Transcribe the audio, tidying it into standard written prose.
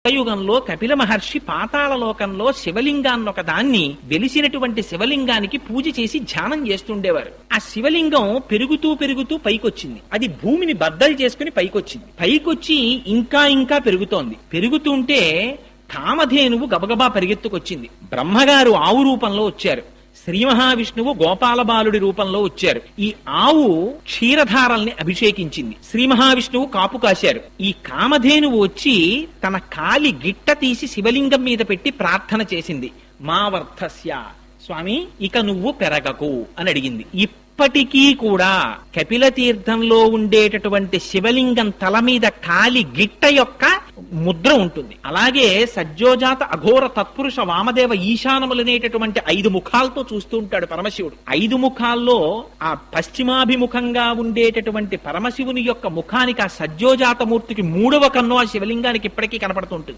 యుగంలో కపిల మహర్షి పాతాళ లోకంలో శివలింగాన్ని ఒక దాన్ని వెలిసినటువంటి శివలింగానికి పూజ చేసి ధ్యానం చేస్తుండేవారు. ఆ శివలింగం పెరుగుతూ పెరుగుతూ పైకొచ్చింది. అది భూమిని బద్దలు చేసుకుని పైకొచ్చింది. పైకొచ్చి ఇంకా ఇంకా పెరుగుతోంది. పెరుగుతుంటే కామధేనువు గబగబా పరిగెత్తుకొచ్చింది. బ్రహ్మగారు ఆవు రూపంలో వచ్చారు. శ్రీ మహావిష్ణువు గోపాల బాలుడి రూపంలో వచ్చారు. ఈ ఆవు క్షీరధారల్ని అభిషేకించింది. శ్రీ మహావిష్ణువు కాపు కాశారు. ఈ కామధేనువు వచ్చి తన కాలి గిట్ట తీసి శివలింగం మీద పెట్టి ప్రార్థన చేసింది. మా వర్ధస్య, స్వామి ఇక నువ్వు పెరగకు అని అడిగింది. ఇప్పటికీ కూడా కపిల తీర్థంలో ఉండేటటువంటి శివలింగం తల మీద కాలి గిట్ట యొక్క ముద్ర ఉంటుంది. అలాగే సజ్జోజాత అఘోర తత్పురుష వామదేవ ఈశానములనేటటువంటి 5 ముఖాలతో చూస్తూ ఉంటాడు పరమశివుడు. 5 ముఖాల్లో ఆ పశ్చిమాభిముఖంగా ఉండేటటువంటి పరమశివుని యొక్క ముఖానికి ఆ సజ్జోజాత మూర్తికి 3వ కన్ను ఆ శివలింగానికి ఇప్పటికీ కనపడుతుంటుంది.